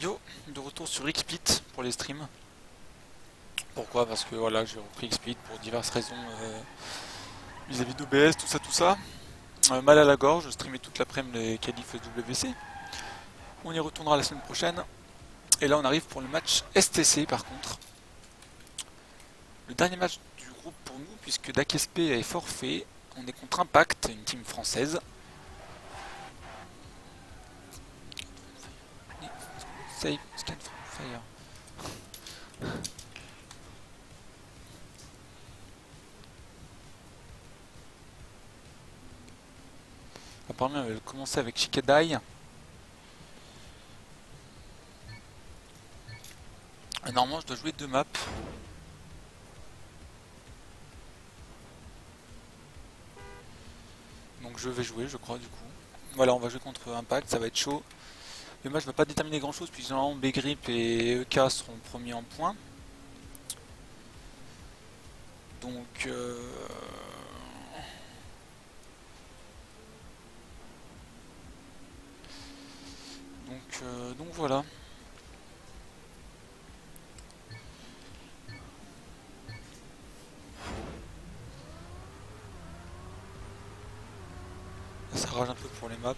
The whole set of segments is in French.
Yo, de retour sur XSplit pour les streams. Pourquoi? Parce que voilà, j'ai repris XSplit pour diverses raisons vis-à-vis d'OBS, tout ça, tout ça. Mal à la gorge, je streamais toute l'après-midi les qualifs WC. On y retournera la semaine prochaine. Et là, on arrive pour le match STC par contre. Le dernier match du groupe pour nous, puisque DACSP est forfait. On est contre Impact, une team française. Save, scan fire. Apparemment, elle va commencer avec Shikadai. Et normalement, je dois jouer 2 maps. Donc je vais jouer, je crois, du coup. Voilà, on va jouer contre Impact, ça va être chaud. Le match va pas déterminer grand chose, puisque normalement B-Grip et EK seront premiers en points. Donc, donc voilà. Là, ça rage un peu pour les maps.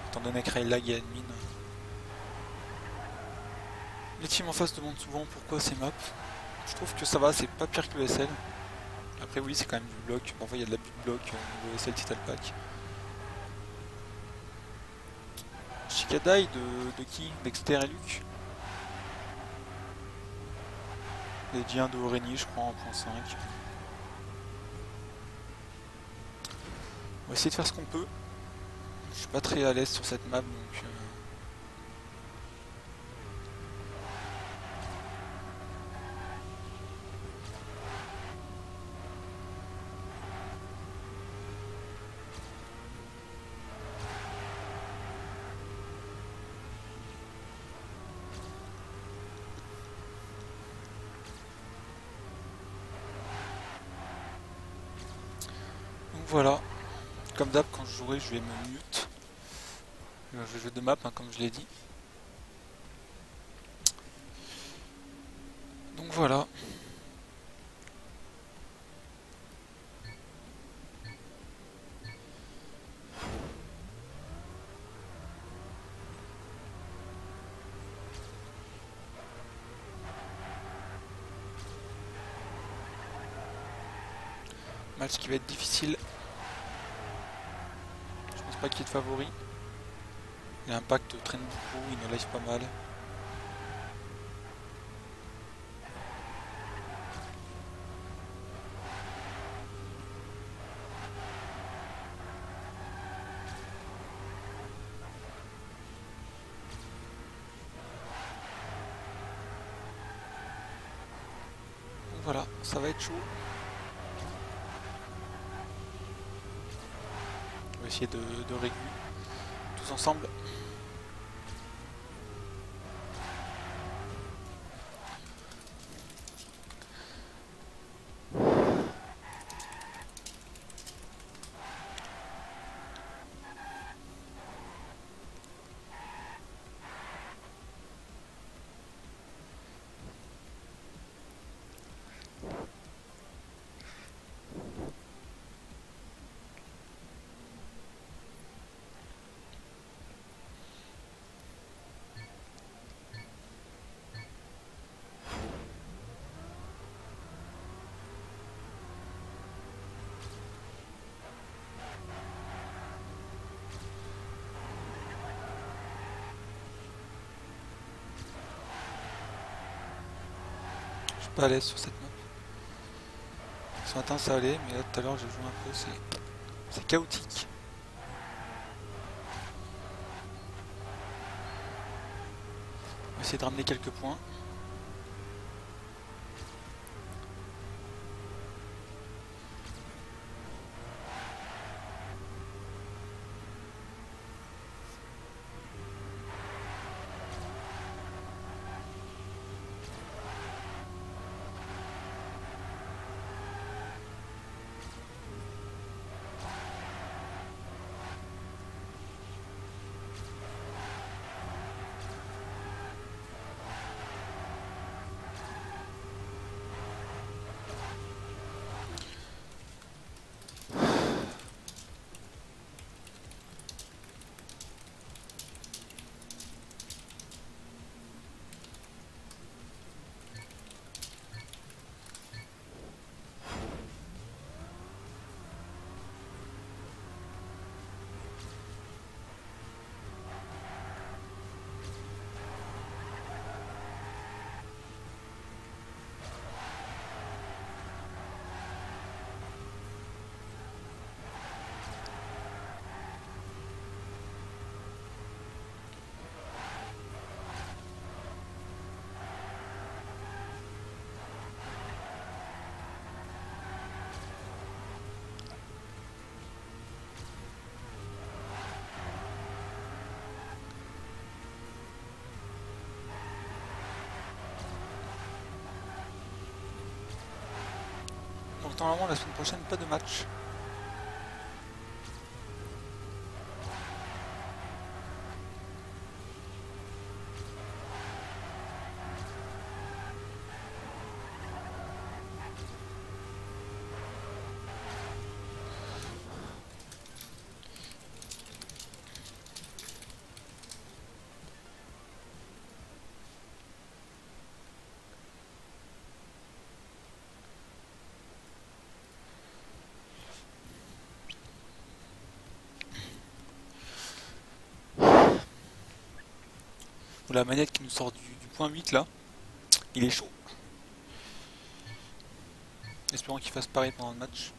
Étant donné que Raylag est admin. Les teams en face demandent souvent pourquoi ces maps. Je trouve que ça va, c'est pas pire que le SL. Après oui, c'est quand même du bloc. Parfois il y a de l'abus de bloc au niveau SL Titan Pack. Shikadai de qui? Dexter et Luc. Les Diens de Oreni, je crois, en 1.5. On va essayer de faire ce qu'on peut. Je suis pas très à l'aise sur cette map, donc... Donc voilà, comme d'hab quand je jouerai je vais me mute. Je vais jouer 2 maps comme je l'ai dit. Donc voilà. Match qui va être difficile. Je pense pas qu'il y ait de favori. L'Impact traîne beaucoup, il nous live pas mal. Donc voilà, ça va être chaud. On va essayer de réguler tous ensemble. Je suis pas à l'aise sur cette map. Ce matin ça allait, mais là tout à l'heure j'ai joué un peu, c'est chaotique. On va essayer de ramener quelques points. Donc normalement la semaine prochaine pas de match. Ou la manette qui nous sort du point 8 là, il est chaud. Espérons qu'il fasse pareil pendant le match.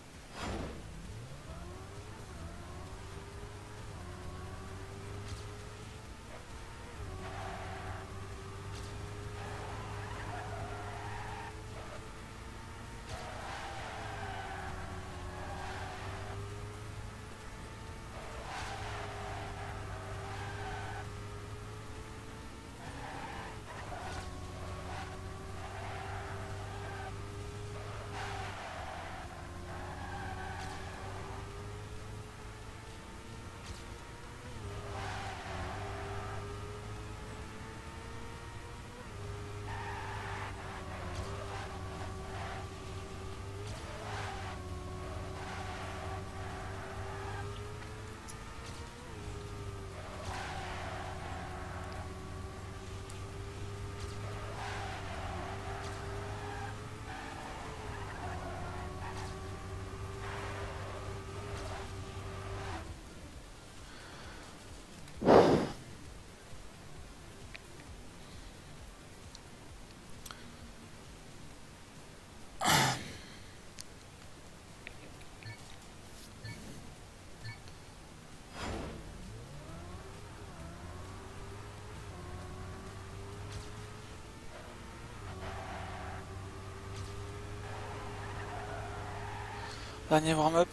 Dernier warm-up.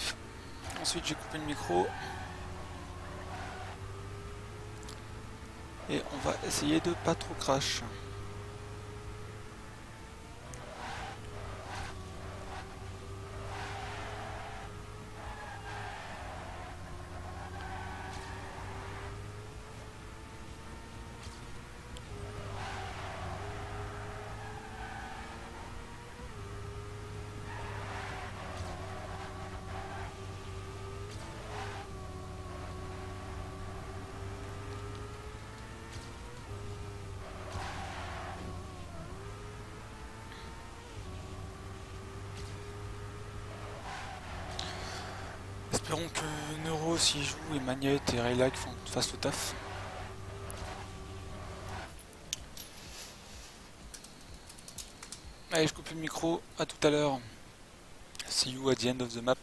Ensuite j'ai coupé le micro. Et on va essayer de pas trop crash. Espérons que Neuro s'y joue et Magnette et Raylag fassent le taf. Allez, je coupe le micro, à tout à l'heure. See you at the end of the map.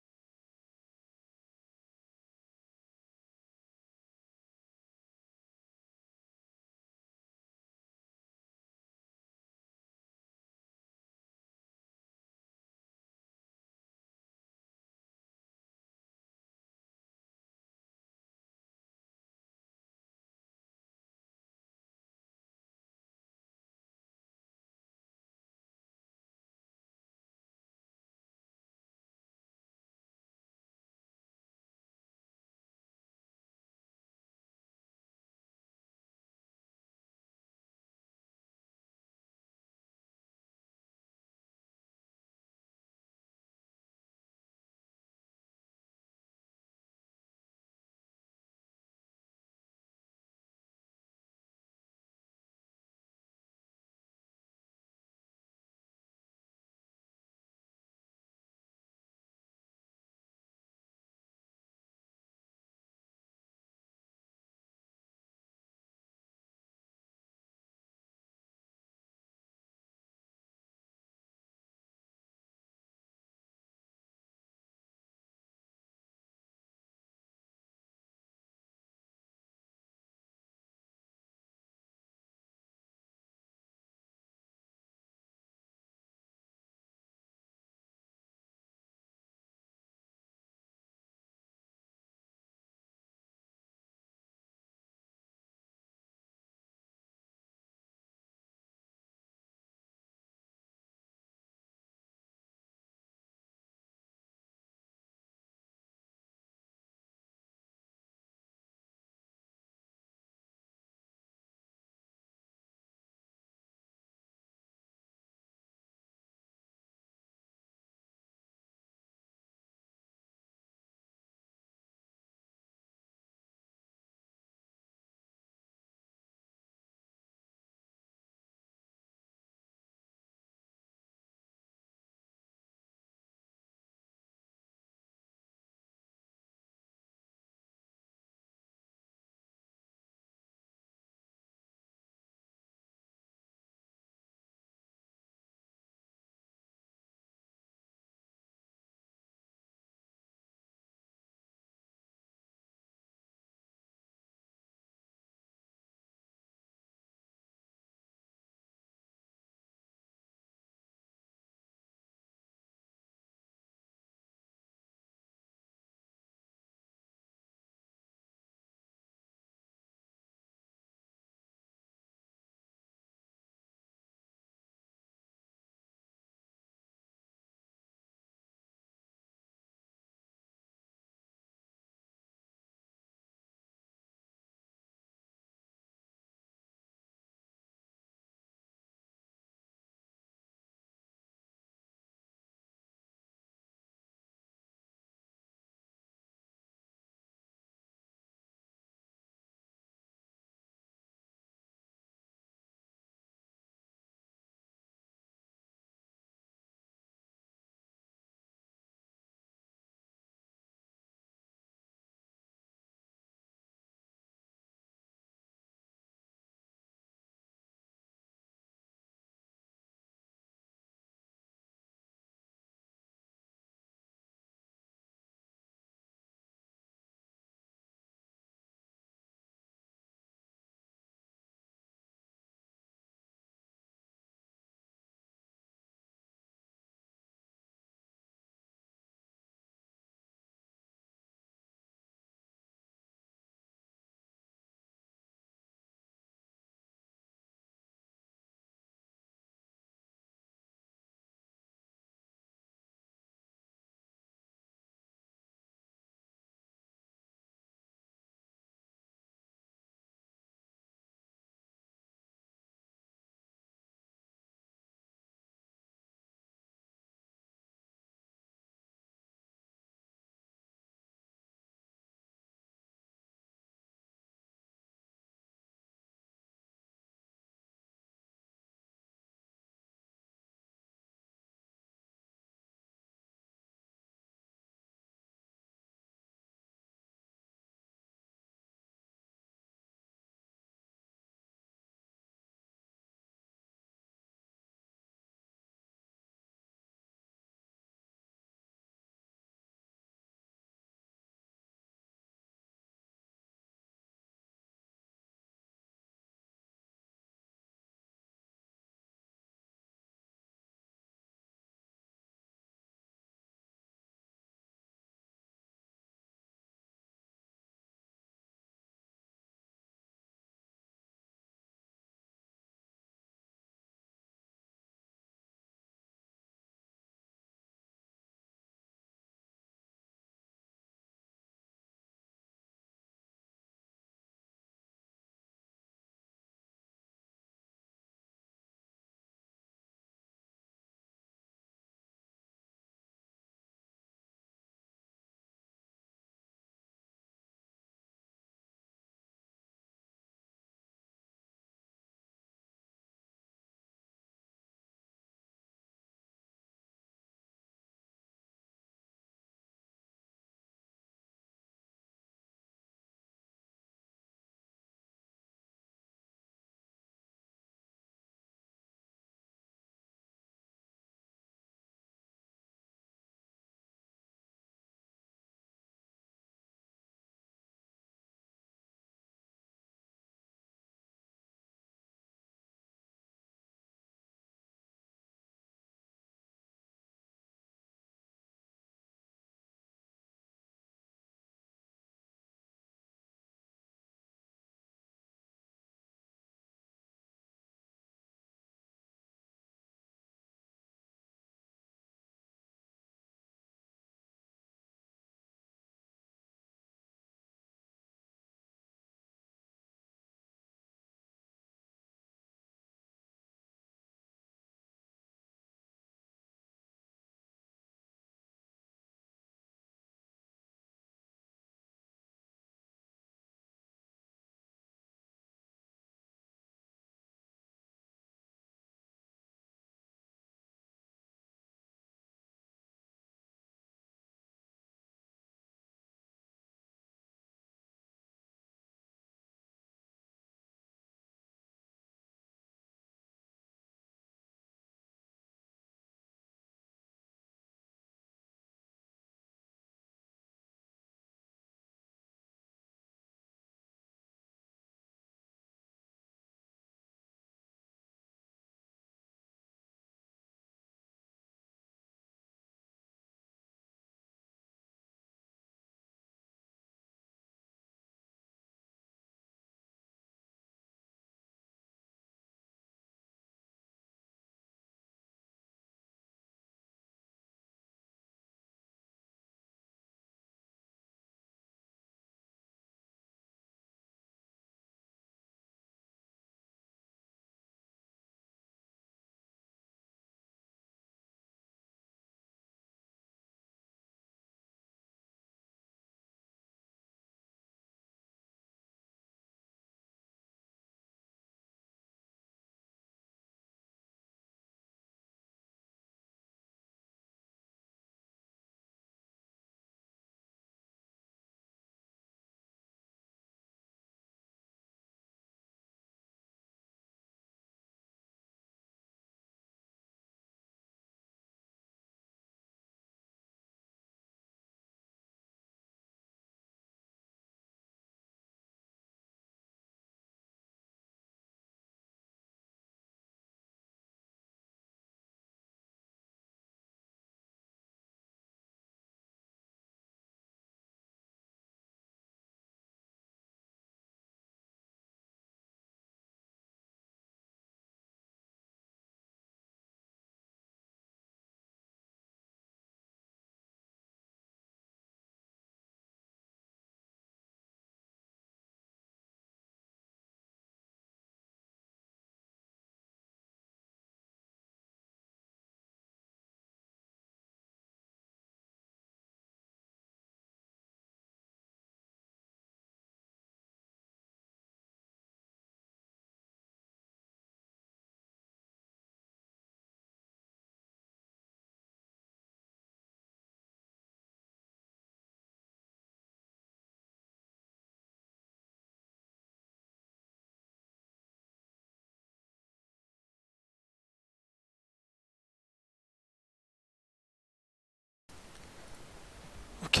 Ok,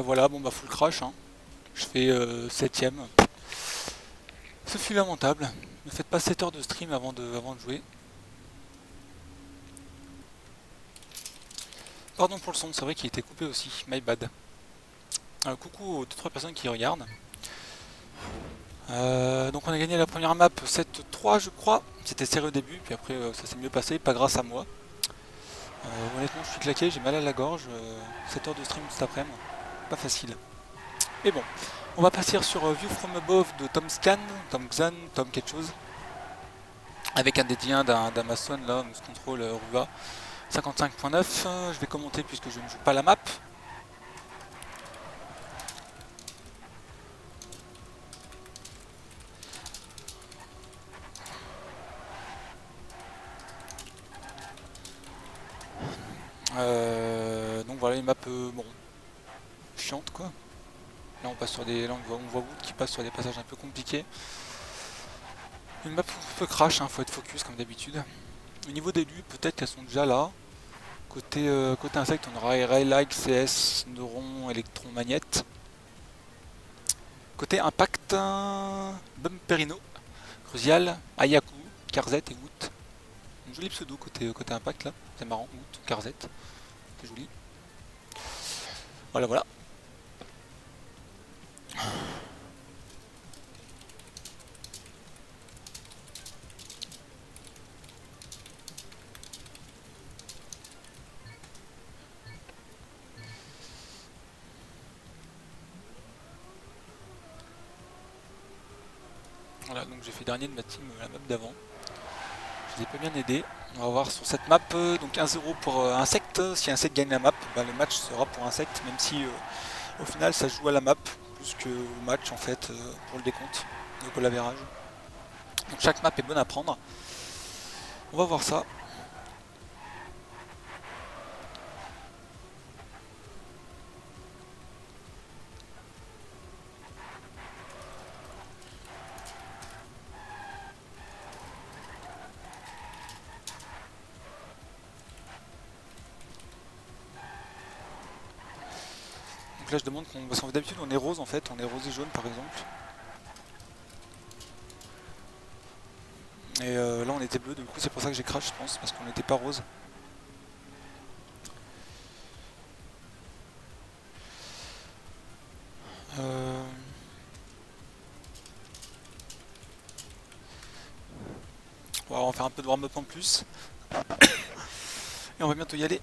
voilà, bon bah full crash, hein. Je fais 7ème. Ce fut lamentable. Ne faites pas 7 heures de stream avant de jouer. Pardon pour le son, c'est vrai qu'il était coupé aussi, my bad. Coucou aux 2-3 personnes qui regardent. Donc on a gagné la première map 7-3 je crois. C'était serré au début, puis après ça s'est mieux passé, pas grâce à moi. Honnêtement je suis claqué, j'ai mal à la gorge. 7 heures de stream cet après-midi, pas facile. Mais bon, on va passer sur View from Above de Tom Scan, Tom Xan, Tom quelque chose. Avec un dédié d'Amazon là, Mouse Control Ruva 55.9. Je vais commenter puisque je ne joue pas la map. Donc voilà, une map bon, chiante quoi. Là on passe sur des. Là on voit Wood qui passe sur des passages un peu compliqués. Une map un peu crash, hein, faut être focus comme d'habitude. Au niveau des lues, peut-être qu'elles sont déjà là. Côté insecte, on aura Ray-like, CS, Neuron, Electron, Magnette. Côté impact, Bumperino, Crucial, Ayaku, Karzet et Woot. Un joli pseudo côté impact là, c'est marrant, Woot, Karzet, c'est joli. Voilà, voilà. Voilà, donc j'ai fait dernier de ma team la map d'avant. Je les ai pas bien aidés. On va voir sur cette map, donc 1-0 pour Insect. Si Insect gagne la map, bah, le match sera pour Insect, même si au final ça joue à la map, plus qu'au match en fait, pour le décompte, donc au lavérage. Donc chaque map est bonne à prendre. On va voir ça. Donc là je demande qu'on... Parce que d'habitude on est rose en fait, on est rose et jaune par exemple. Et là on était bleu, du coup c'est pour ça que j'ai crash je pense, parce qu'on n'était pas rose. On va faire un peu de warm-up en plus. Et on va bientôt y aller.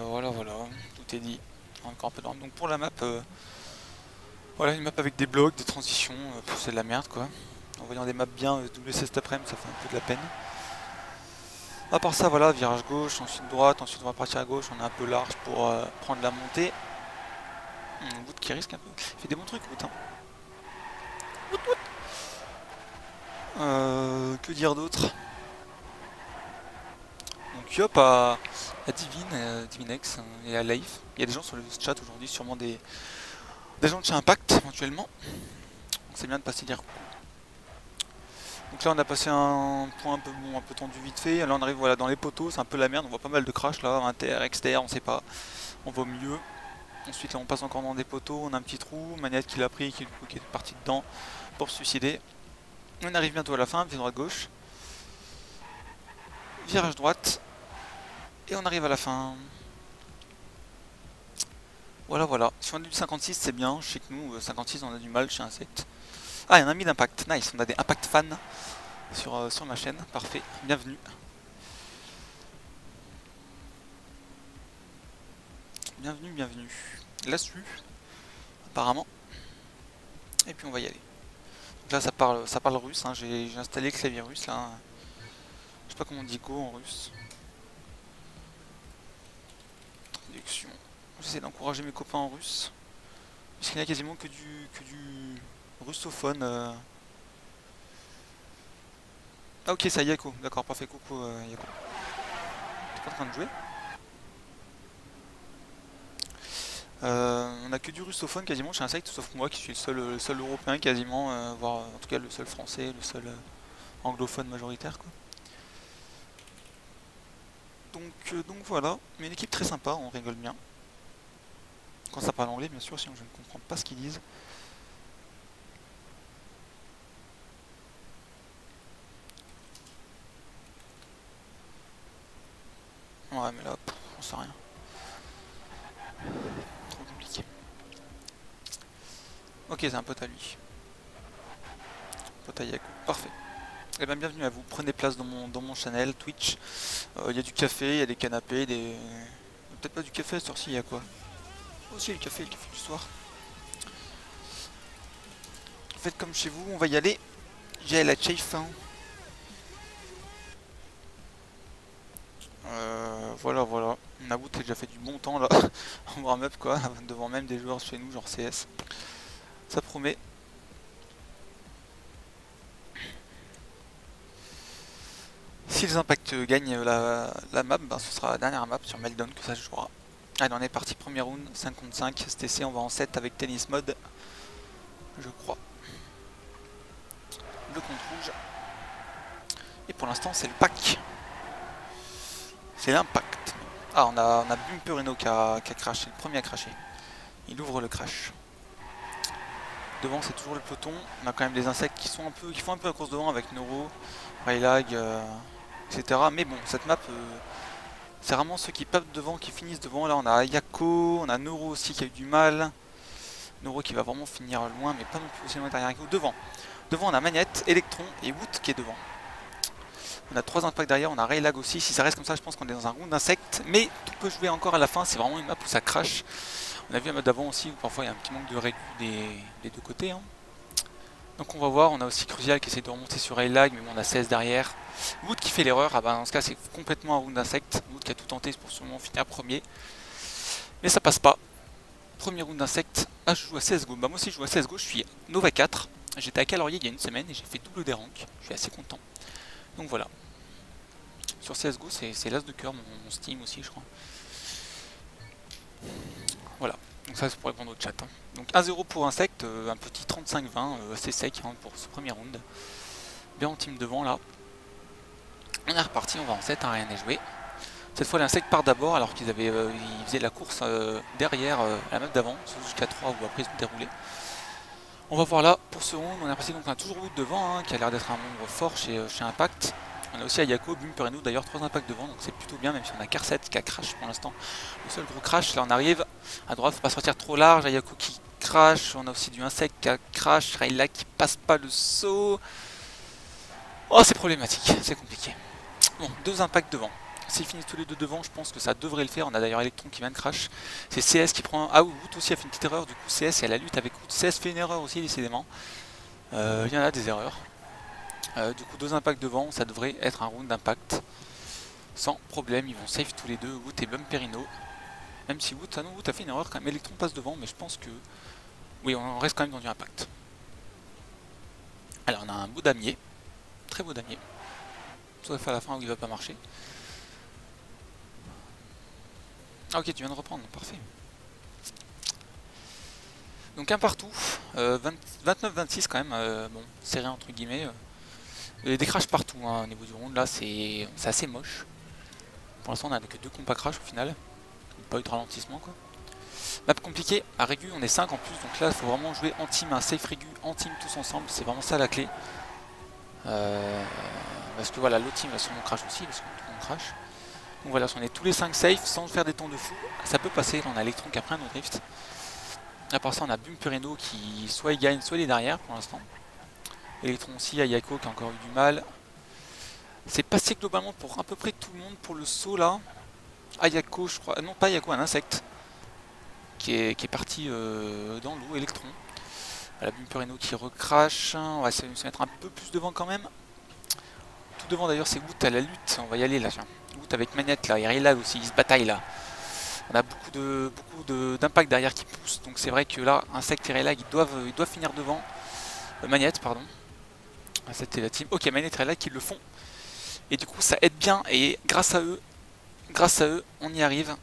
Voilà, voilà, tout est dit. Encore un peu de warm-up. Donc pour la map, voilà une map avec des blocs, des transitions, c'est de la merde quoi. En voyant des maps bien, WC cet après-midi, ça fait un peu de la peine. À part ça, voilà, virage gauche, ensuite droite, ensuite on va partir à gauche, on est un peu large pour prendre la montée. Wood qui risque un peu. Il fait des bons trucs, Wood. Hein. Que dire d'autre? Donc Yop à Divine, Divinex et à Life. Il y a des gens sur le chat aujourd'hui, sûrement des gens de chez Impact éventuellement. C'est bien de passer dire coucou. Donc là on a passé un point un peu bon, un peu tendu vite fait. Là on arrive voilà, dans les poteaux, c'est un peu la merde, on voit pas mal de crash là, inter, exter, on sait pas. On voit mieux. Ensuite là on passe encore dans des poteaux, on a un petit trou, Manette qui l'a pris, qui est parti dedans pour se suicider. On arrive bientôt à la fin, pied droite gauche. Virage droite. Et on arrive à la fin. Voilà, voilà. Si on a du 56, c'est bien. Je sais que nous, 56, on a du mal chez Insect. Ah, il y a un ami d'impact. Nice, on a des impact fans sur ma chaîne. Parfait, bienvenue. Bienvenue, bienvenue. Là-dessus, apparemment. Et puis on va y aller. Donc là, ça parle russe. Hein. J'ai installé le clavier russe là. Je sais pas comment on dit go en russe. Traduction. J'essaie d'encourager mes copains en russe. Puisqu'il n'y a quasiment que du russophone. Ah ok, ça Yako. D'accord, parfait. Coucou Yako. T'es pas en train de jouer? On a que du russophone quasiment chez Insect, sauf moi qui suis le seul européen quasiment, voire en tout cas le seul français, le seul anglophone majoritaire quoi. Donc voilà, mais une équipe très sympa, on rigole bien. Quand ça parle anglais bien sûr, sinon je ne comprends pas ce qu'ils disent. Ouais mais là, on sait rien. Trop compliqué. Ok, c'est un pote à lui. Pote à Yaku, parfait. Eh bien bienvenue à vous, prenez place dans mon channel Twitch. Il y a du café, il y a des canapés, des... Peut-être pas du café, cette heure-ci, il y a quoi? Aussi le café du soir. Faites comme chez vous, on va y aller. J'ai la chafe. Hein. Voilà, voilà. Nabout a déjà fait du bon temps là, en warm-up quoi, devant même des joueurs chez nous, genre CS. Ça promet. Si les impacts gagnent la map, ben, ce sera la dernière map sur Meltdown que ça se jouera. Allez, on est parti, premier round, 5 contre 5, STC, on va en 7 avec tennis mode, je crois. Le compte rouge. Et pour l'instant, c'est le pack. C'est l'impact. Ah, on a Bumperino qui a crash, c'est le premier à cracher. Il ouvre le crash. Devant, c'est toujours le peloton. On a quand même des insectes qui font un peu la course devant avec Neuro, Raylag, etc. Mais bon, cette map, c'est vraiment ceux qui papent devant qui finissent devant. Là, on a Ayako, on a Neuro aussi qui a eu du mal. Neuro qui va vraiment finir loin, mais pas non plus aussi loin derrière Ayako. Devant, on a Magnette, Electron et Wood qui est devant. On a 3 impacts derrière, on a Raylag aussi. Si ça reste comme ça, je pense qu'on est dans un round d'insectes. Mais tout peut jouer encore à la fin. C'est vraiment une map où ça crash. On a vu la map d'avant aussi où parfois il y a un petit manque de régu des deux côtés. Hein. Donc on va voir. On a aussi Crucial qui essaie de remonter sur Raylag, mais bon, on a 16 derrière. Wood qui fait l'erreur. Ah bah dans ce cas, c'est complètement un round d'insectes. Wood qui a tout tenté pour sûrement finir premier. Mais ça passe pas. Premier round d'insectes. Ah, je joue à CSGO. Bah, moi aussi, je joue à CSGO. Je suis Nova 4. J'étais à Calorier il y a une semaine et j'ai fait double des ranks. Je suis assez content. Donc voilà. Sur CSGO, c'est l'as de cœur, mon Steam aussi, je crois. Voilà. Donc ça, c'est pour répondre au chat. Hein. Donc 1-0 pour Insect, un petit 35-20, assez sec hein, pour ce premier round. Bien en team devant là. On est reparti, on va en 7, hein, rien n'est joué. Cette fois, l'Insect part d'abord alors qu'ils ils faisaient la course derrière la map d'avant, jusqu'à 3 ou après ils ont déroulé. On va voir là, pour ce round, on est reparti, donc on a toujours Wood devant, hein, qui a l'air d'être un membre fort chez Impact. On a aussi Ayako, Bumperino, d'ailleurs 3 impacts devant, donc c'est plutôt bien, même si on a Carset qui a crash pour l'instant. Le seul gros crash, là on arrive à droite, faut pas sortir trop large, Ayako qui crash, on a aussi du Insect qui a crash, Rayla qui passe pas le saut. Oh c'est problématique, c'est compliqué. Bon, 2 impacts devant. S'ils finissent tous les deux devant, je pense que ça devrait le faire. On a d'ailleurs Electron qui vient de crash. C'est CS qui prend un... Ah, Wood aussi a fait une petite erreur, du coup CS, il y a la lutte avec Wood. CS fait une erreur aussi, décidément. Il y en a des erreurs. Du coup 2 impacts devant, ça devrait être un round d'impact sans problème, ils vont save tous les deux, Wood et Bumperino. Même si Wood, Wood a fait une erreur quand même, Electron passe devant, mais je pense que... Oui, on reste quand même dans du impact. Alors on a un beau damier, très beau damier. Sauf à la fin où il va pas marcher. Ah ok, tu viens de reprendre, parfait. Donc un partout, 29-26 quand même, bon, serré entre guillemets. Des crashs partout hein, au niveau du round, là c'est assez moche. Pour l'instant on a que 2 compas crash au final, pas eu de ralentissement quoi. Map compliqué, à Régu on est 5 en plus, donc là il faut vraiment jouer en team, un safe Régu, en team tous ensemble, c'est vraiment ça la clé. Parce que voilà, l'autre team va sûrement crash aussi, parce que tout le monde crash. Donc voilà, si on est tous les 5 safe sans faire des temps de fou, ça peut passer, là on a Electron qui a pris un drift. À part ça on a Bumperino qui soit il gagne, soit il est derrière pour l'instant. Electron aussi, Ayako qui a encore eu du mal. C'est passé globalement pour à peu près tout le monde pour le saut là. Ayako je crois, non pas Ayako, un insecte qui est parti dans l'eau, Electron. Voilà, Bumperino qui recrache, on va essayer de se mettre un peu plus devant quand même. Tout devant d'ailleurs c'est Wood à la lutte, on va y aller là. Wood avec Manette là, et Raylag aussi, ils se bataillent là. On a beaucoup d'impact derrière qui pousse, donc c'est vrai que là, Insect et Raylag ils doivent finir devant. Manette, pardon. C'était la team. Ok, Manette et Raylag qui le font. Et du coup ça aide bien et grâce à eux, on y arrive.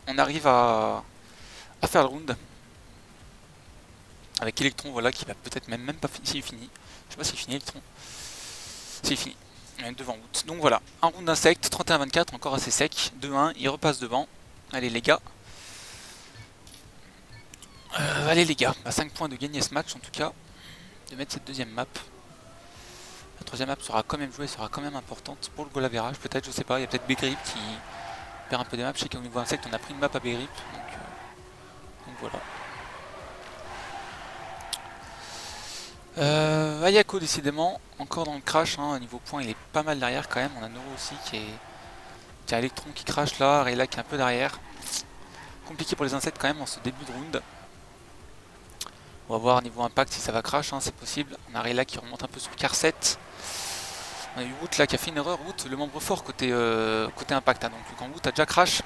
On arrive à à faire le round. Avec Electron, voilà, qui va peut-être même pas finir. S'il finit. Je sais pas s'il finit Electron. C'est fini. Même devant Woot. Donc voilà, un round d'insectes, 31-24, encore assez sec. 2-1, il repasse devant. Allez les gars. Allez les gars, 5 points de gagner ce match en tout cas. De mettre cette deuxième map. La troisième map sera quand même jouée, sera quand même importante pour le goal average. Peut-être, je sais pas, il y a peut-être Begrip qui perd un peu des maps. Je sais qu'au niveau insectes, on a pris une map à Begrip. Donc voilà. Ayako décidément, encore dans le crash, hein, au niveau point il est pas mal derrière quand même, on a Neuro aussi qui a Electron qui crash là, Rayla qui est un peu derrière. Compliqué pour les insectes quand même en ce début de round. On va voir niveau impact si ça va crash, hein, c'est possible. On a Rayla qui remonte un peu sur car 7. On a eu Woot là qui a fait une erreur, Woot le membre fort côté impact, hein, donc quand Woot a déjà crash,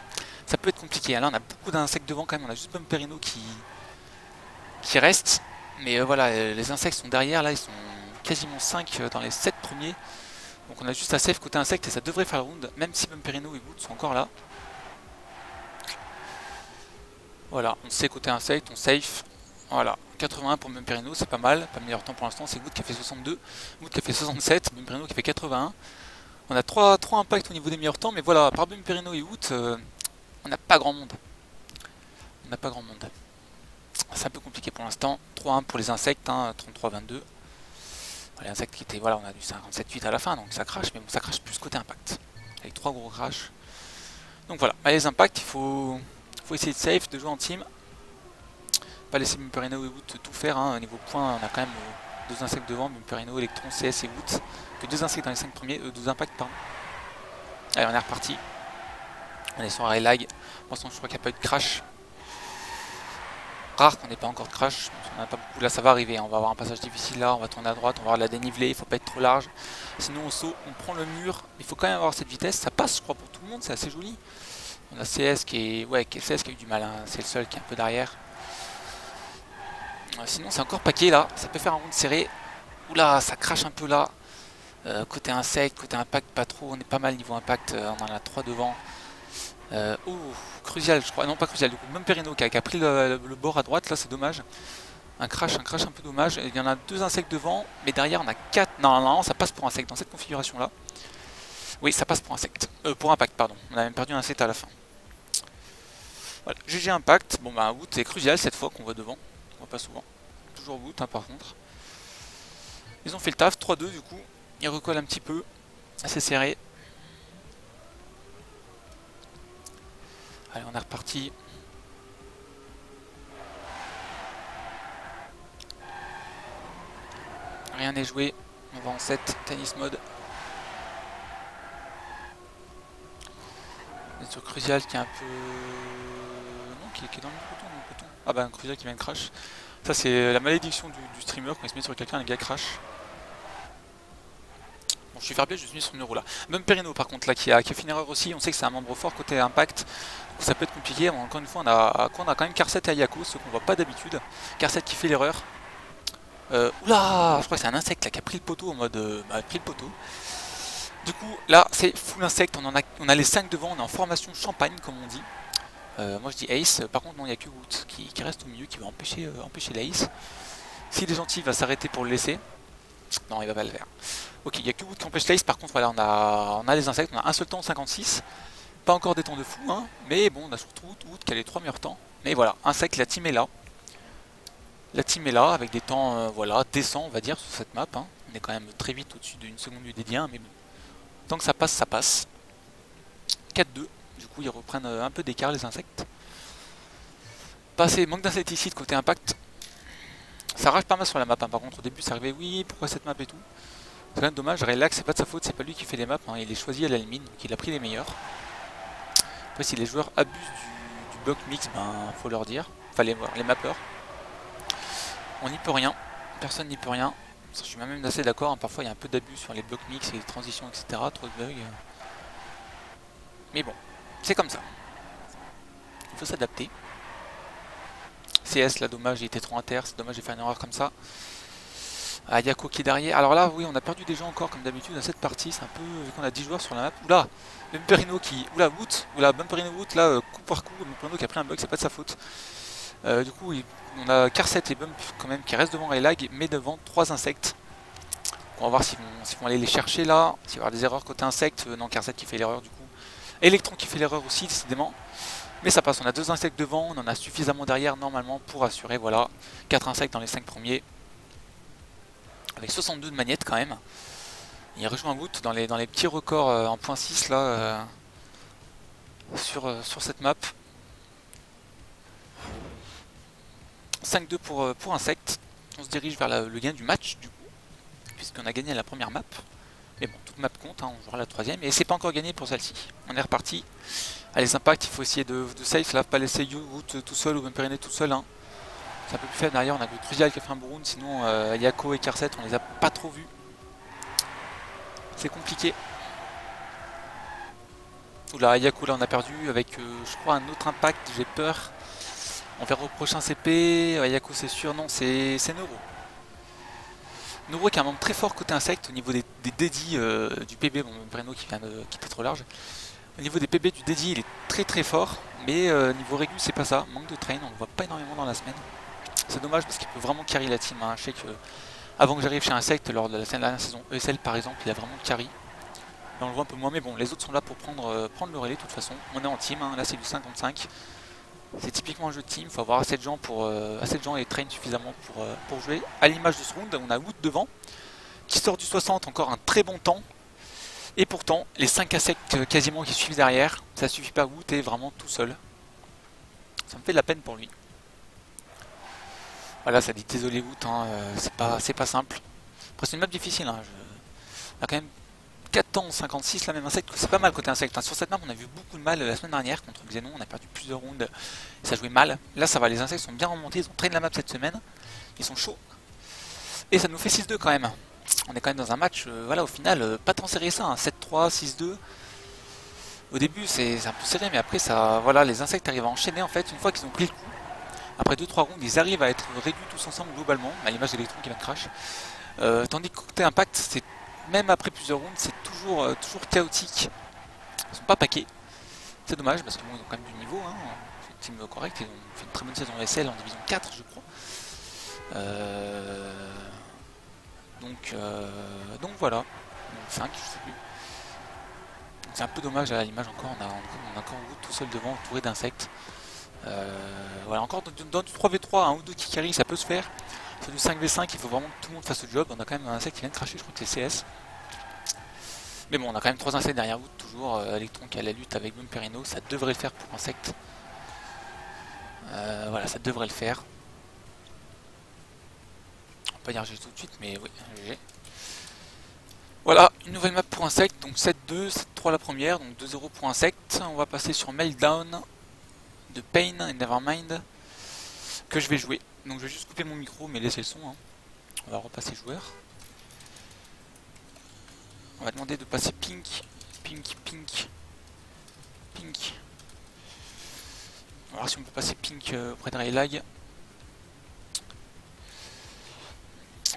ça peut être compliqué. Là on a beaucoup d'insectes devant quand même, on a juste Bumperino qui reste. Mais voilà, les insectes sont derrière, là ils sont quasiment 5 dans les 7 premiers. Donc on a juste à save côté insectes et ça devrait faire le round, même si Bumperino et Woot sont encore là. Voilà, on sait côté insectes, on safe. Voilà, 81 pour Bumperino, c'est pas mal. Pas le meilleur temps pour l'instant, c'est Woot qui a fait 62, Woot qui a fait 67, Bumperino qui a fait 81. On a 3 impacts au niveau des meilleurs temps, mais voilà, par Bumperino et Woot, on n'a pas grand monde. On n'a pas grand monde. C'est un peu compliqué pour l'instant. 3-1 pour les insectes, hein, 33-22. Les insectes qui étaient, voilà, on a du 57-8 à la fin, donc ça crache, mais bon, ça crache plus côté impact. Avec 3 gros crashs. Donc voilà, les impacts, il faut essayer de safe, de jouer en team. Pas laisser Bumperino et Woot tout faire, hein. Au niveau points, on a quand même 2 insectes devant, Bumperino, Electron, CS et Woot. Que 2 insectes dans les 5 premiers, 12 impacts, pardon. Allez, on est reparti. On est sur un lag. Pour l'instant, je crois qu'il n'y a pas eu de crash. Rare qu'on n'ait pas encore de crash, on a pas beaucoup. Là ça va arriver, on va avoir un passage difficile là, on va tourner à droite, on va avoir la dénivelée, il faut pas être trop large. Sinon on saute, on prend le mur, il faut quand même avoir cette vitesse, ça passe je crois pour tout le monde, c'est assez joli. On a CS qui est. Ouais, CS qui a eu du mal, hein. C'est le seul qui est un peu derrière. Sinon c'est encore paquet là, ça peut faire un round serré. Oula, ça crache un peu là. Côté insecte, côté impact pas trop, on est pas mal niveau impact, on en a 3 devant. Crucial je crois, non pas crucial, du coup Bumperino qui a pris le bord à droite, là c'est dommage. Un crash un peu dommage, il y en a 2 insectes devant, mais derrière on a 4, non ça passe pour insecte dans cette configuration là. Oui ça passe pour insecte, pour impact pardon, on a même perdu un insecte à la fin. Voilà, GG impact, bon bah Woot est crucial cette fois qu'on voit devant, on voit pas souvent, toujours Woot hein, par contre. Ils ont fait le taf, 3-2 du coup, ils recollent un petit peu, assez serré. Allez, on est reparti. Rien n'est joué. On va en 7, tennis mode. On est sur Crucial qui est un peu. Non, qui est dans le peloton, Ah bah un Crucial qui vient de crash. Ça c'est la malédiction du streamer quand il se met sur quelqu'un, le gars crash. Bon, je suis fair play, je suis mis sur Neuro là. Bumperino par contre là qui a fait une erreur aussi, on sait que c'est un membre fort côté impact. Ça peut être compliqué, bon, encore une fois on a quand même Car 7 et Ayako, ce qu'on voit pas d'habitude. Car 7 qui fait l'erreur. Oula, je crois que c'est un insecte là qui a pris le poteau en mode pris le poteau. Du coup là c'est full insecte, on a les 5 devant, on est en formation champagne comme on dit. Moi je dis Ace, par contre non il n'y a que Woot qui reste au milieu, qui va empêcher l'Ace. S'il est gentil il va s'arrêter pour le laisser. Non il va pas le faire. Ok, il n'y a que Woot qui empêche l'Ace, par contre voilà on a les insectes, on a un seul temps 56. Pas encore des temps de fou, hein, mais bon, on a surtout Woot qui a les 3 meilleurs temps. Mais voilà, insecte, la team est là. La team est là, avec des temps voilà, décents, on va dire, sur cette map. Hein. On est quand même très vite au-dessus d'une seconde du dédié, mais bon. Tant que ça passe, ça passe. 4-2, du coup, ils reprennent un peu d'écart, les insectes. Passer, manque d'insecticide côté impact. Ça rage pas mal sur la map, hein. Par contre, au début, ça arrivait, oui, pourquoi cette map et tout. C'est quand même dommage, Relax, c'est pas de sa faute, c'est pas lui qui fait les maps, hein. Il est choisi à la limite, donc il a pris les meilleurs. Après si les joueurs abusent du bloc mix, ben faut leur dire, enfin les mappeurs. On n'y peut rien, personne n'y peut rien. Je suis même assez d'accord, hein. Parfois il y a un peu d'abus sur les blocs mix et les transitions etc, trop de bugs. Mais bon, c'est comme ça. Il faut s'adapter. CS là dommage, il était trop inter, c'est dommage de faire une erreur comme ça. Ah, Yako qui est derrière. Alors là, oui, on a perdu des gens encore comme d'habitude dans cette partie. C'est un peu. Vu qu'on a 10 joueurs sur la map. Oula Bumperino qui. Oula Woot. Oula Bumperino Woot là, coup par coup. Bumperino qui a pris un bug, c'est pas de sa faute. Du coup, on a Carset et Bump quand même qui restent devant les lags, mais devant 3 insectes. On va voir s'ils vont aller les chercher là, s'il va y avoir des erreurs côté insectes. Non, Carset qui fait l'erreur du coup. Electron qui fait l'erreur aussi, décidément. Mais ça passe, on a 2 insectes devant, on en a suffisamment derrière normalement pour assurer, voilà, 4 insectes dans les 5 premiers. Avec 62 de magnettes quand même. Il rejoint Wood dans les petits records en .6 là, sur cette map. 5-2 pour Insect. On se dirige vers le gain du match du coup, puisqu'on a gagné la première map. Mais bon, toute map compte, hein, on jouera la troisième. Et c'est pas encore gagné pour celle-ci. On est reparti. Allez, les impacts, il faut essayer de safe là, pas laisser Wood tout seul ou même Pyrénées tout seul. Hein. C'est un peu plus faible derrière, on a que Crucial qui a fait un Brown, sinon Yako et Carset, on les a pas trop vus. C'est compliqué. Oula, Yako là on a perdu avec je crois un autre impact, j'ai peur. On verra au prochain CP, Yako c'est sûr, non c'est Neuro. Neuro qui a un membre très fort côté insecte au niveau des dédits du PB, bon Breno qui était trop large. Au niveau des PB du dédit il est très fort, mais niveau régu c'est pas ça, manque de train, on le voit pas énormément dans la semaine. C'est dommage parce qu'il peut vraiment carry la team, hein. Je sais que avant que j'arrive chez Insect, lors de la dernière saison ESL par exemple, il a vraiment carry. Là on le voit un peu moins, mais bon, les autres sont là pour prendre le relais de toute façon. On est en team, hein. Là c'est du 55. C'est typiquement un jeu de team, il faut avoir assez de gens et train suffisamment pour jouer. À l'image de ce round, on a Wood devant, qui sort du 60, encore un très bon temps. Et pourtant, les 5 insectes quasiment qui suivent derrière, ça suffit pas, Wood est vraiment tout seul. Ça me fait de la peine pour lui. Voilà, ça dit désolé Wood, hein, c'est pas simple. Après c'est une map difficile, hein. On a quand même 4 ans 56 la même insecte, c'est pas mal côté insecte. Hein. Sur cette map on a vu beaucoup de mal la semaine dernière contre Xenon, on a perdu plusieurs rounds, ça jouait mal. Là ça va, les insectes sont bien remontés, ils ont traîné la map cette semaine, ils sont chauds. Et ça nous fait 6-2 quand même. On est quand même dans un match, voilà au final, pas tant serré ça, hein. 7-3, 6-2. Au début c'est un peu serré, mais après ça, voilà, les insectes arrivent à enchaîner en fait, une fois qu'ils ont pris le coup. Après 2-3 rounds, ils arrivent à être réduits tous ensemble globalement, à l'image d'Electron qui va crash. Tandis que côté impact, c'est même après plusieurs rounds, c'est toujours chaotique. Ils sont pas paquets. C'est dommage parce que bon, ils ont quand même du niveau. Hein. C'est une team correcte. Ils ont fait une très bonne saison ESL en division 4, je crois. Donc voilà. 5, je sais plus. C'est un peu dommage à l'image encore. On a encore Wood tout seul devant, entouré d'insectes. Voilà, encore dans du 3v3, un ou deux qui carry, ça peut se faire. Sur du 5v5, il faut vraiment que tout le monde fasse le job. On a quand même un insecte qui vient de cracher, je crois que c'est CS. Mais bon, on a quand même 3 insectes derrière vous, toujours. Electron qui a la lutte avec Bump Perino, ça devrait le faire pour insecte. Voilà, ça devrait le faire. On va pas dire GG tout de suite, mais oui, GG. Voilà, une nouvelle map pour insecte, donc 7-2, 7-3 la première, donc 2-0 pour insecte. On va passer sur Meltdown de Pain and Nevermind, que je vais jouer. Donc je vais juste couper mon micro, mais laisser le son. Hein. On va repasser joueur. On va demander de passer pink. On va voir si on peut passer pink auprès de Raylag.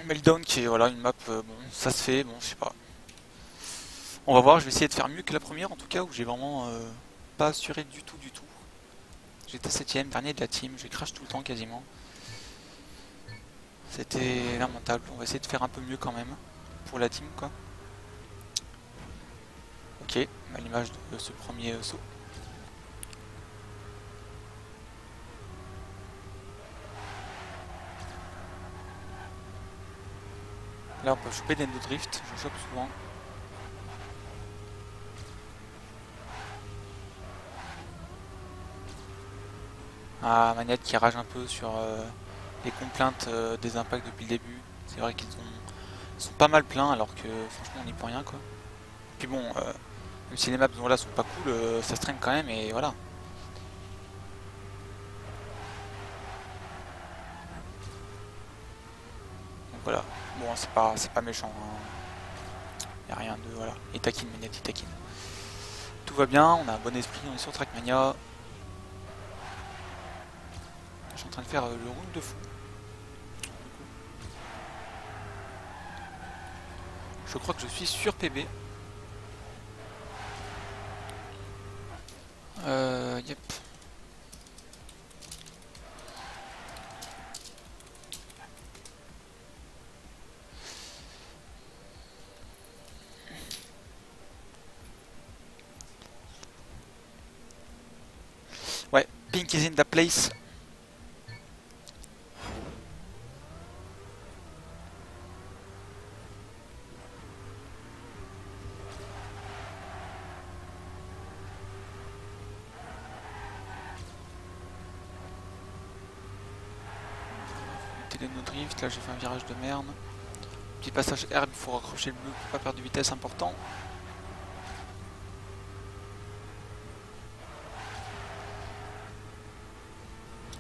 Meltdown qui est voilà une map, bon ça se fait, bon je sais pas. On va voir, je vais essayer de faire mieux que la première en tout cas où j'ai vraiment pas assuré du tout. J'étais 7ème, dernier de la team, j'ai crash tout le temps quasiment. C'était lamentable, on va essayer de faire un peu mieux quand même pour la team quoi. Ok, à l'image de ce premier saut. Là on peut choper des no drift, je chope souvent. Ah, Manette qui rage un peu sur les complaintes des impacts depuis le début. C'est vrai qu'ils sont pas mal pleins alors que franchement on n'y peut rien quoi. Puis bon, même si les maps voilà, sont pas cool, ça se traîne quand même et voilà. Donc voilà, bon c'est pas méchant. Hein. Y a rien de voilà. Il taquine Manette, il taquine. Tout va bien, on a un bon esprit, on est sur Trackmania. Je suis en train de faire le round de fou. Je crois que je suis sur PB. Yep. Pink is in the place. Nos drift, là j'ai fait un virage de merde. Petit passage herbe, il faut raccrocher le bleu pour pas perdre de vitesse important.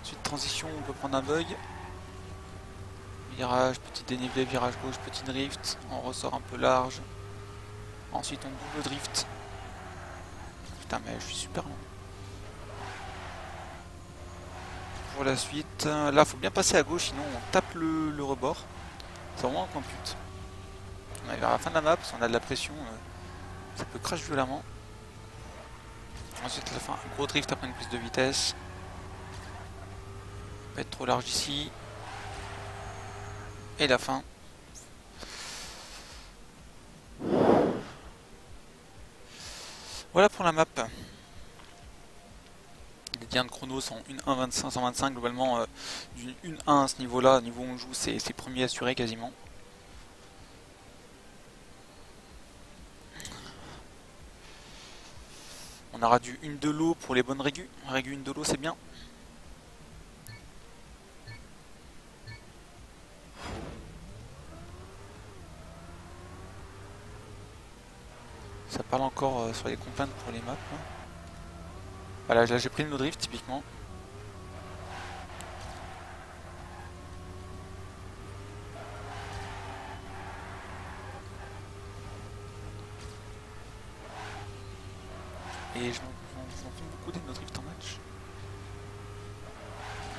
Ensuite transition, on peut prendre un bug. Virage, petit dénivelé, virage gauche, petit drift. On ressort un peu large. Ensuite on double drift. Putain mais je suis super lent. Pour la suite, là faut bien passer à gauche, sinon on tape le rebord. C'est vraiment un coin de pute. On arrive vers la fin de la map, si on a de la pression, ça peut crash violemment. Ensuite la fin, un gros drift après une prise de vitesse. Pas être trop large ici. Et la fin. Voilà pour la map. Les gains de chrono sont 1.25, 125 globalement, d'une 1.1 à ce niveau-là, niveau où on joue, c'est premier assuré quasiment. On aura du 1 de l'eau pour les bonnes régus. Régu 1 de l'eau, c'est bien. Ça parle encore sur les complaintes pour les maps. Voilà, là j'ai pris le no drift typiquement. Et je m'en fous beaucoup des no drift en match.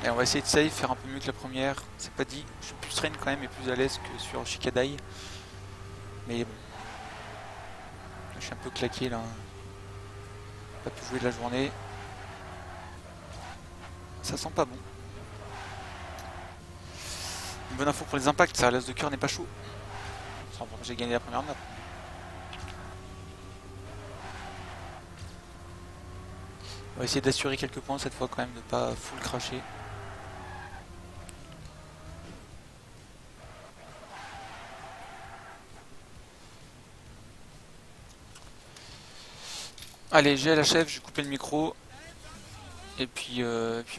Et on va essayer de save, faire un peu mieux que la première. C'est pas dit, je suis plus train quand même et plus à l'aise que sur Shikadai. Mais bon. Je suis un peu claqué là. Pas pu jouer de la journée. Ça sent pas bon. Une bonne info pour les impacts, ça l'as de cœur n'est pas chaud. J'ai gagné la première map. On va essayer d'assurer quelques points cette fois quand même, de pas full cracher. Allez, j'ai la chef, j'ai coupé le micro. Et puis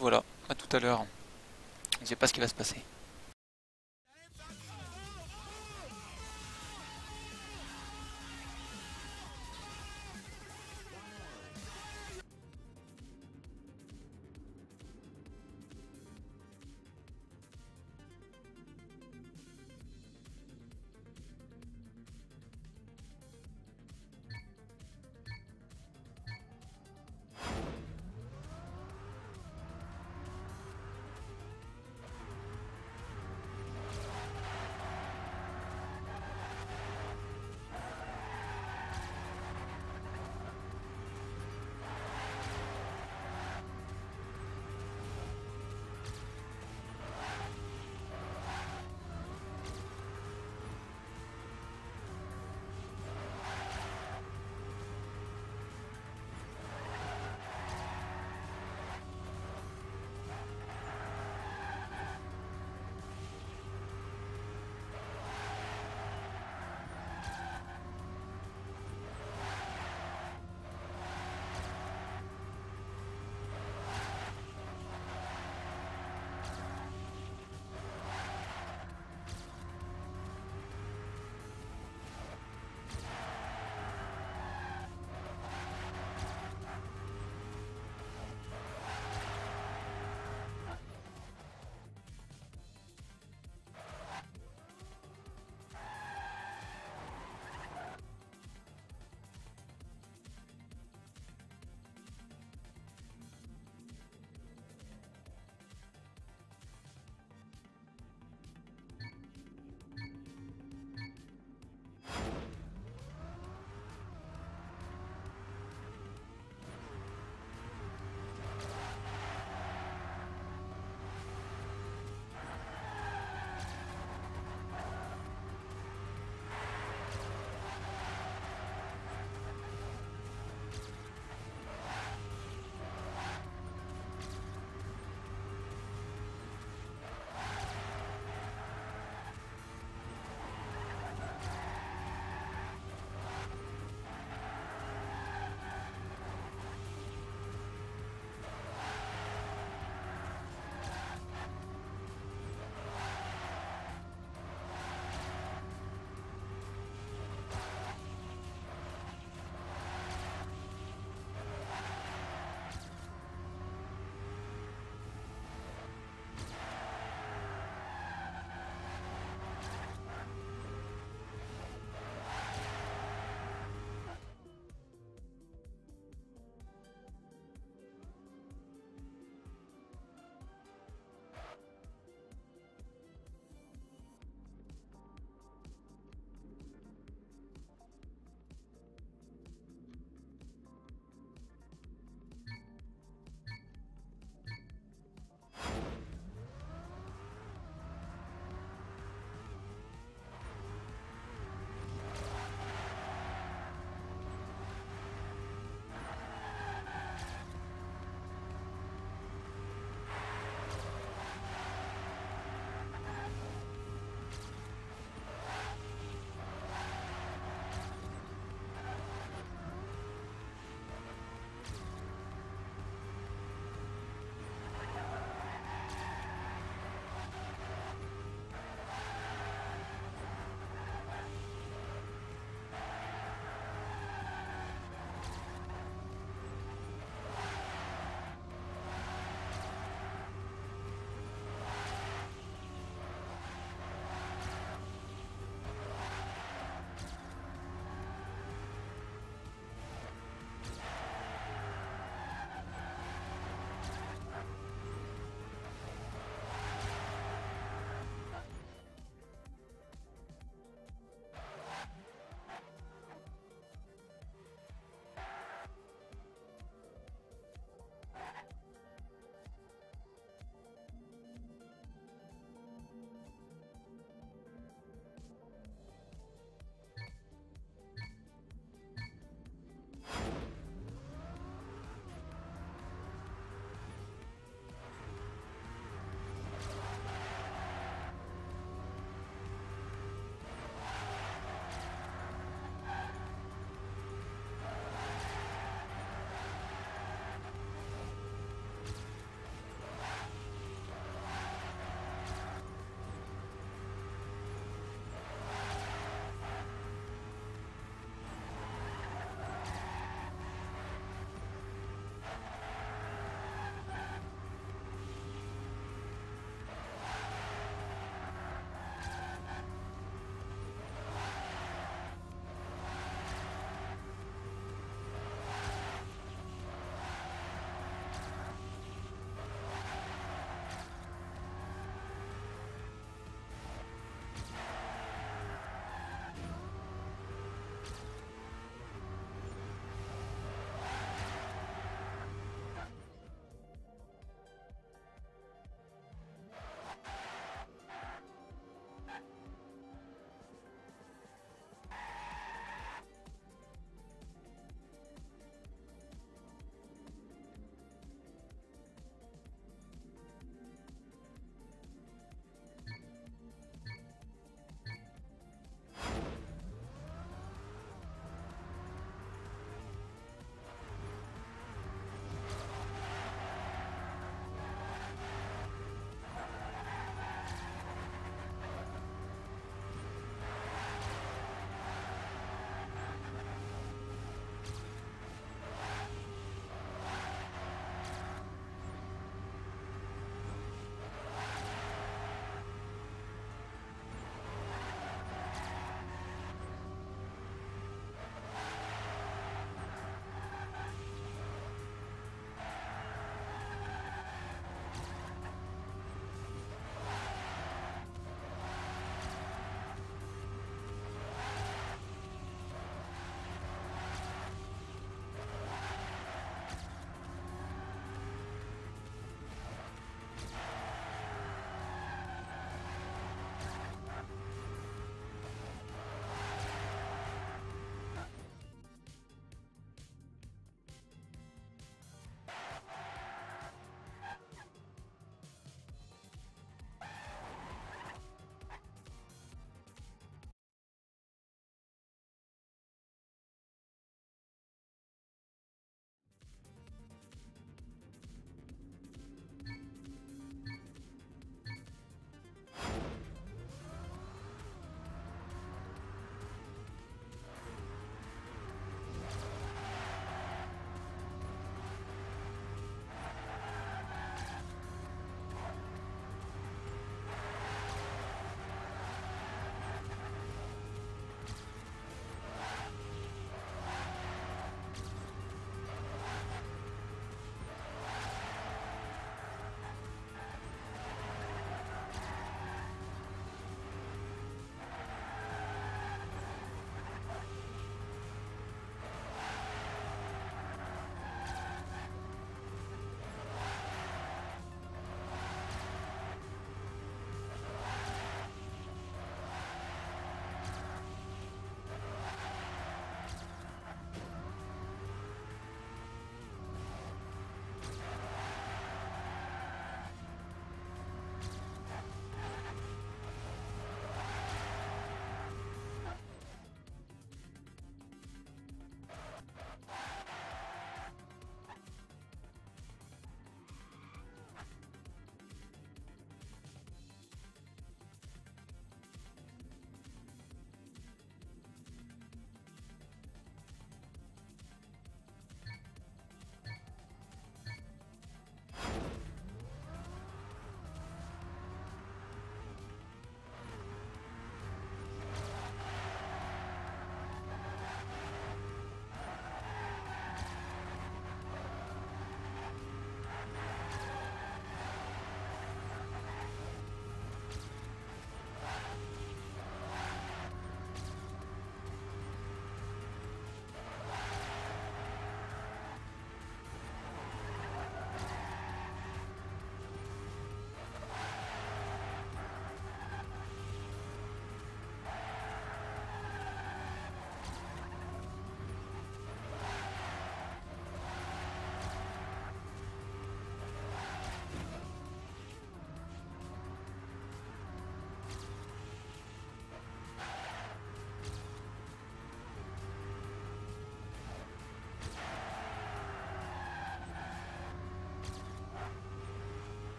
voilà, à tout à l'heure. Je sais pas ce qui va se passer.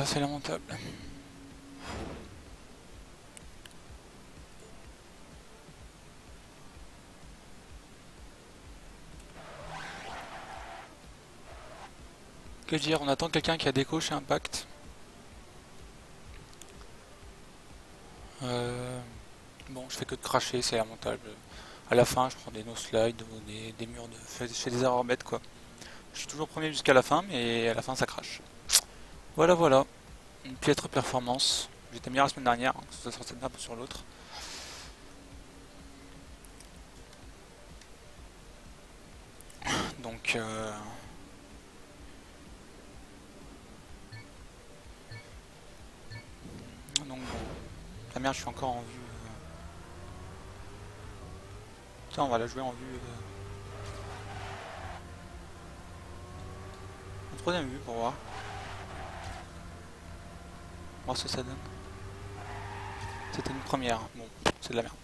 c'est lamentable. Que dire, on attend quelqu'un qui a déco chez Impact. Bon, je fais que de cracher, c'est lamentable. À la fin, je prends des no-slides ou des murs de... Je fais des erreurs bêtes, quoi. Je suis toujours premier jusqu'à la fin, mais à la fin, ça crache. Voilà, voilà. Une piètre performance. J'étais meilleur la semaine dernière, hein, que ce soit sur cette map ou sur l'autre. Donc... Donc bon. La merde, je suis encore en vue. Tiens, on va la jouer en vue. En troisième vue pour voir. Voir ce que ça donne. C'était une première. Bon, c'est de la merde.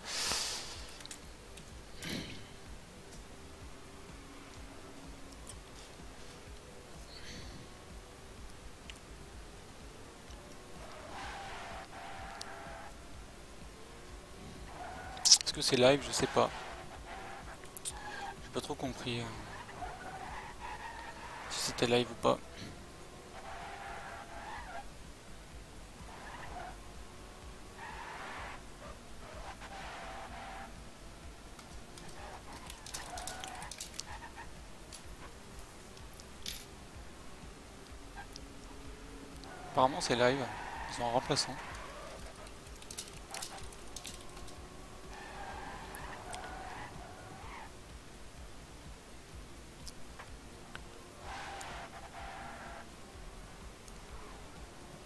Est-ce que c'est live? Je sais pas. J'ai pas trop compris si c'était live ou pas. Apparemment c'est live. Ils ont un remplaçant.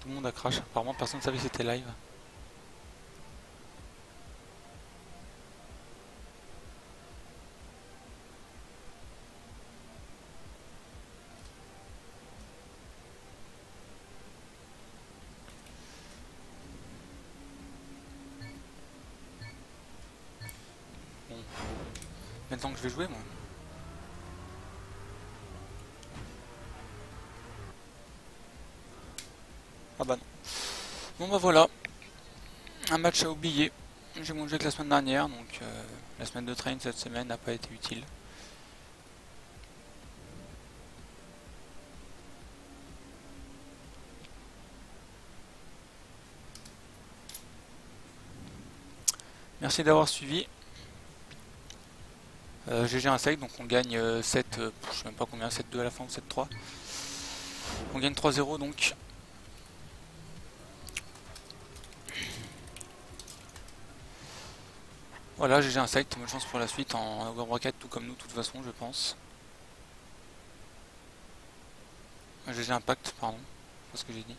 Tout le monde a crash. Apparemment personne ne savait que c'était live. Bon. Maintenant que je vais jouer moi. Ah bah non. Bon bah voilà. Un match à oublier. J'ai moins joué que la semaine dernière, donc la semaine de train cette semaine n'a pas été utile. Merci d'avoir suivi. GG un sec, donc on gagne 7, je sais même pas combien, 7-2 à la fin ou 7-3. On gagne 3-0 donc. Voilà, GG Insect, bonne chance pour la suite en Over Bracket, tout comme nous, de toute façon, je pense. GG Impact, pardon, c'est ce que j'ai dit.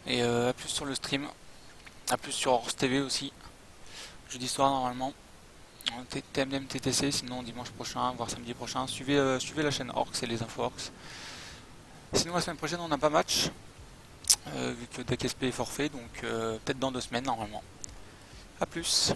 Et à plus sur le stream, à plus sur Horse TV aussi, jeudi soir normalement. TMDM TTC, sinon dimanche prochain, voire samedi prochain. Suivez, suivez la chaîne Orcs et les infos Orcs. Sinon la semaine prochaine on n'a pas match, vu que DKSP est forfait, donc peut-être dans 2 semaines normalement. A plus.